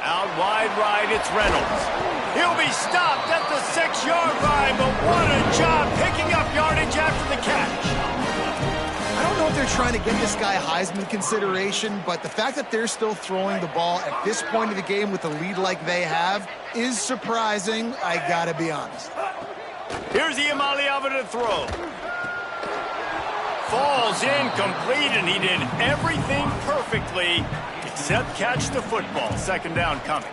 Speaker 1: Out wide right, it's Reynolds. He'll be stopped at the 6-yard line, but what a job picking up yardage after the catch.
Speaker 3: I don't know if they're trying to get this guy Heisman consideration, but the fact that they're still throwing the ball at this point of the game with a lead like they have is surprising, I gotta be honest.
Speaker 1: Here's Iamaleava to throw. Falls incomplete, and he did everything perfectly except catch the football. 2nd down coming.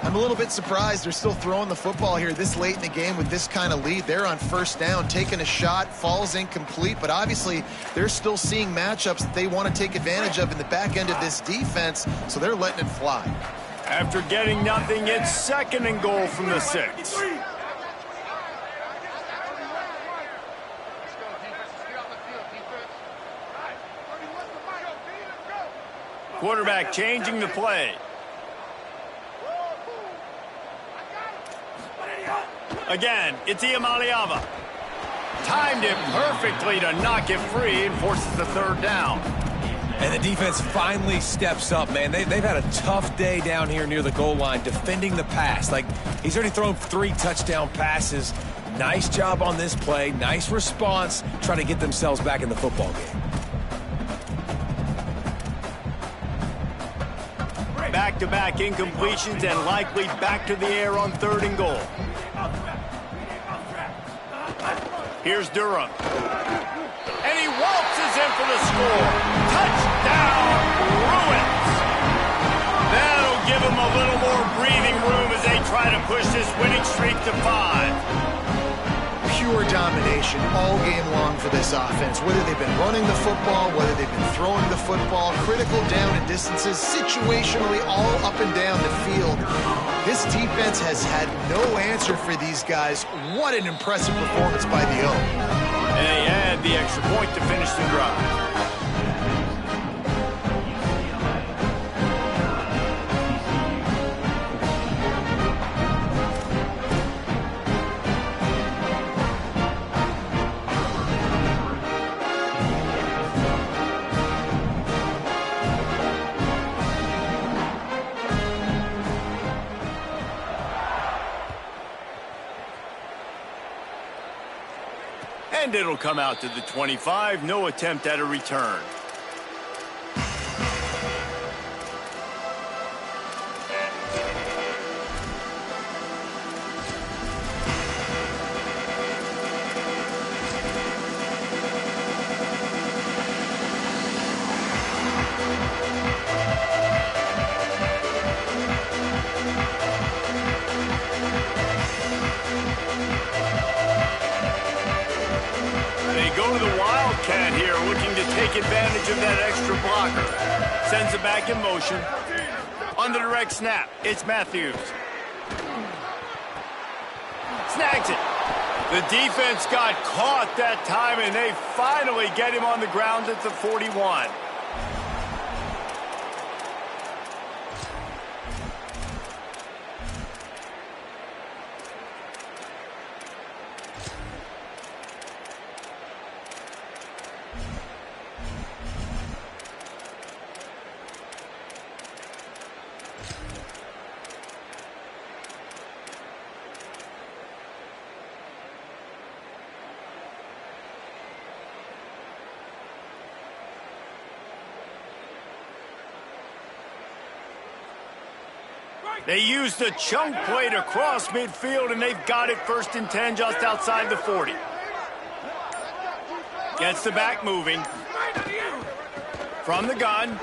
Speaker 3: I'm a little bit surprised they're still throwing the football here this late in the game with this kind of lead. They're on 1st down, taking a shot, falls incomplete, but obviously they're still seeing matchups that they want to take advantage of in the back end of this defense, so they're letting it fly.
Speaker 1: After getting nothing, it's 2nd and goal from the 6. Quarterback changing the play. Again, it's Iamaleava. Timed it perfectly to knock it free and forces the 3rd down.
Speaker 4: And the defense finally steps up, man. They've had a tough day down here near the goal line defending the pass. Like, he's already thrown 3 touchdown passes. Nice job on this play. Nice response. Trying to get themselves back in the football game.
Speaker 1: Back-to-back incompletions and likely back to the air on 3rd and goal. Here's Durham. And he waltzes in for the score. Touchdown, Bruins. That'll give him a little more breathing room as they try to push this winning streak to 5.
Speaker 3: Pure domination all game long for this offense. Whether they've been running the football, whether they've been throwing the football, critical down and distances, situationally all up and down the field. This defense has had no answer for these guys. What an impressive performance by the O.
Speaker 1: And they add the extra point to finish the drive. And it'll come out to the 25. No attempt at a return. Advantage of that extra blocker. Sends it back in motion. On the direct snap, it's Matthews. Snags it. The defense got caught that time, and they finally get him on the ground at the 41. They used a chunk play to cross midfield, and they've got it 1st and 10 just outside the 40. Gets the back moving. From the gun.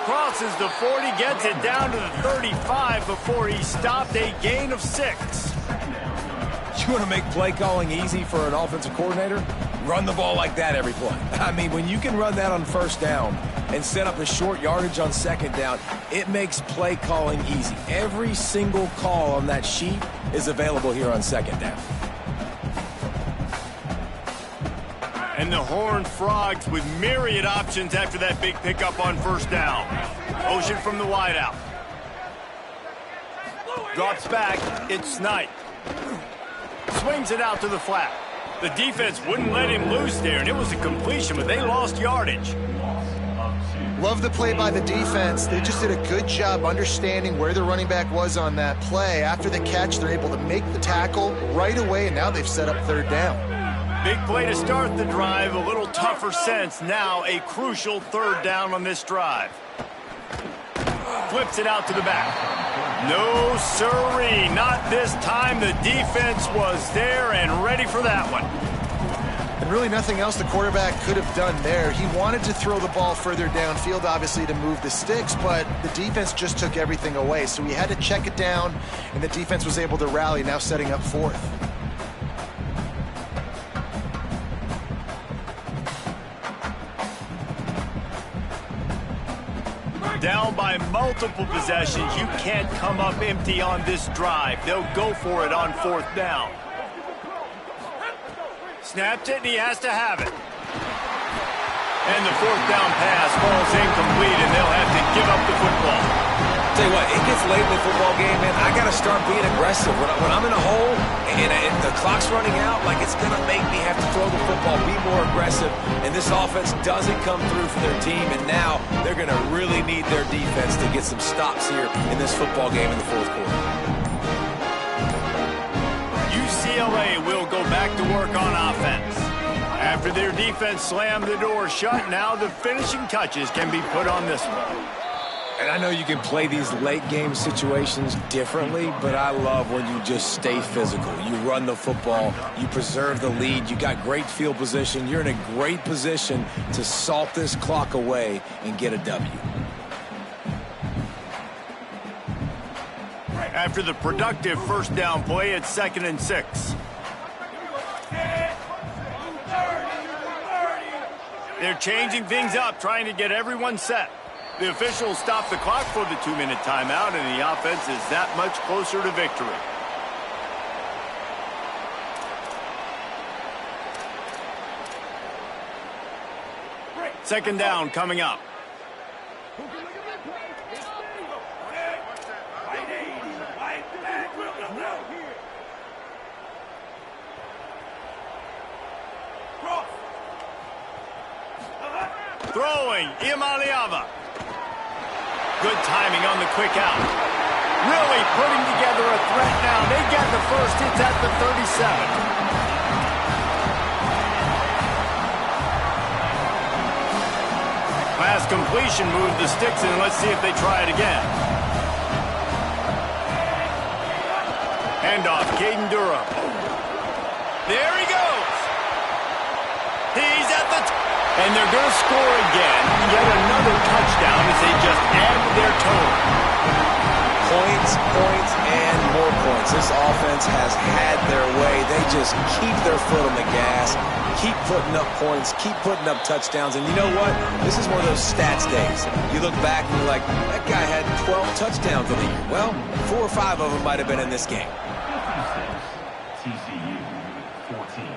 Speaker 1: Crosses the 40, gets it down to the 35 before he stopped. A gain of 6.
Speaker 4: You want to make play calling easy for an offensive coordinator? Run the ball like that every play. I mean, when you can run that on 1st down and set up a short yardage on 2nd down, it makes play calling easy. Every single call on that sheet is available here on 2nd down.
Speaker 1: And the Horned Frogs with myriad options after that big pickup on 1st down. Motion from the wideout. Drops back. It's Snipe. Swings it out to the flat. The defense wouldn't let him loose there, and it was a completion, but they lost yardage.
Speaker 3: Love the play by the defense. They just did a good job understanding where the running back was on that play. After the catch, they're able to make the tackle right away, and now they've set up 3rd down.
Speaker 1: Big play to start the drive, a little tougher sense. Now a crucial 3rd down on this drive. Flips it out to the back. No siree, not this time. The defense was there and ready for that one.
Speaker 3: And really nothing else the quarterback could have done there. He wanted to throw the ball further downfield, obviously, to move the sticks, but the defense just took everything away. So he had to check it down, and the defense was able to rally, now setting up 4th.
Speaker 1: Down by multiple possessions. You can't come up empty on this drive. They'll go for it on 4th down. Snapped it, and he has to have it. And the 4th down pass falls incomplete, and they'll have to give up the football.
Speaker 4: Tell you what, it gets late in the football game, man. I got to start being aggressive. When I'm in a hole and the clock's running out, like, it's going to make me have to throw the football, be more aggressive. And this offense doesn't come through for their team, and now they're going to really need their defense to get some stops here in this football game in the 4th quarter.
Speaker 1: UCLA will go back to work on offense. After their defense slammed the door shut, now the finishing touches can be put on this one.
Speaker 4: And I know you can play these late-game situations differently, but I love when you just stay physical. You run the football, you preserve the lead, you got great field position, you're in a great position to salt this clock away and get a W.
Speaker 1: After the productive 1st down play, it's 2nd and 6. They're changing things up, trying to get everyone set. The officials stop the clock for the 2-minute timeout, and the offense is that much closer to victory. Second down coming up. Throwing, Imaliava. Good timing on the quick out. Really putting together a threat now. They get the first. It's at the 37. Pass completion moved the sticks in. Let's see if they try it again. Handoff, Caden Durham. There he goes. He's at the and they're going to score again. Yet another touchdown as they just add to their total.
Speaker 4: Points, points, and more points. This offense has had their way. They just keep their foot on the gas, keep putting up points, keep putting up touchdowns. And you know what? This is one of those stats days. You look back and you're like, that guy had 12 touchdowns on the year. Well, 4 or 5 of them might have been in this game.
Speaker 6: TCU 14.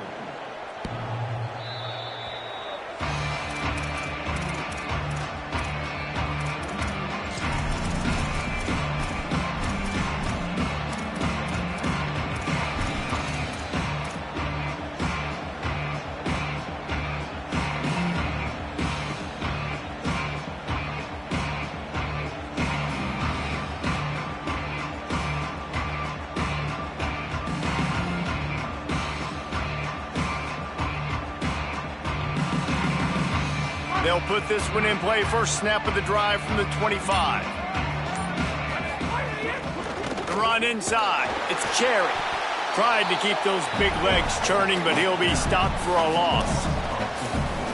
Speaker 1: They'll put this one in play. First snap of the drive from the 25. The run inside. It's Cherry. Tried to keep those big legs churning, but he'll be stopped for a loss.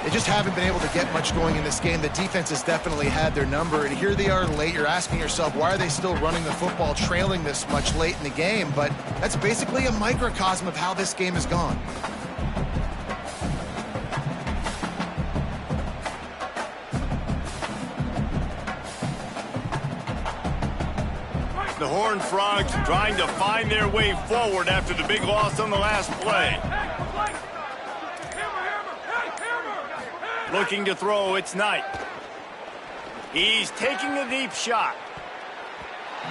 Speaker 3: They just haven't been able to get much going in this game. The defense has definitely had their number, and here they are late. You're asking yourself, why are they still running the football, trailing this much late in the game? But that's basically a microcosm of how this game has gone.
Speaker 1: The Horned Frogs trying to find their way forward after the big loss on the last play. Looking to throw, it's Knight. He's taking a deep shot.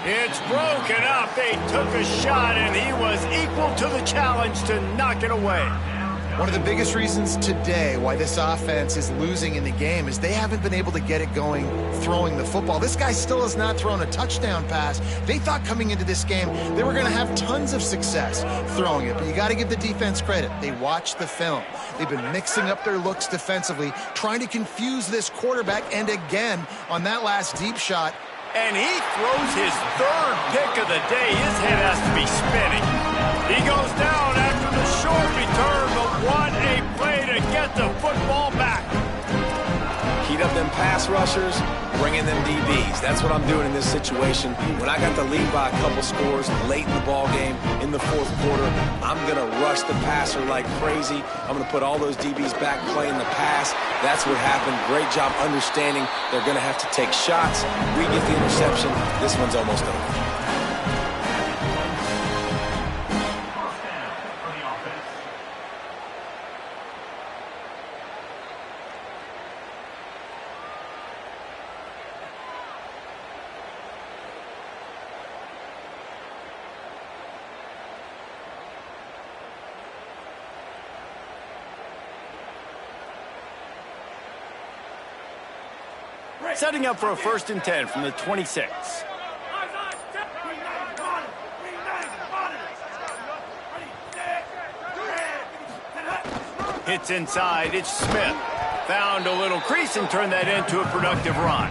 Speaker 1: It's broken up. They took a shot, and he was equal to the challenge to knock it away.
Speaker 3: One of the biggest reasons today why this offense is losing in the game is they haven't been able to get it going throwing the football. This guy still has not thrown a touchdown pass. They thought coming into this game they were going to have tons of success throwing it, but you got to give the defense credit. They watched the film. They've been mixing up their looks defensively, trying to confuse this quarterback, and again, on that last deep shot.
Speaker 1: And he throws his third pick of the day. His head has to be spinning. He goes down after the short return, but what a play to get the football back.
Speaker 4: Heat up them pass rushers, bring in them DBs. That's what I'm doing in this situation. When I got the lead by a couple scores late in the ball game, in the fourth quarter, I'm going to rush the passer like crazy. I'm going to put all those DBs back playing the pass. That's what happened. Great job understanding they're going to have to take shots. We get the interception. This one's almost over.
Speaker 1: Setting up for a 1st and 10 from the 26. Hits inside, it's Smith. Found a little crease and turned that into a productive run.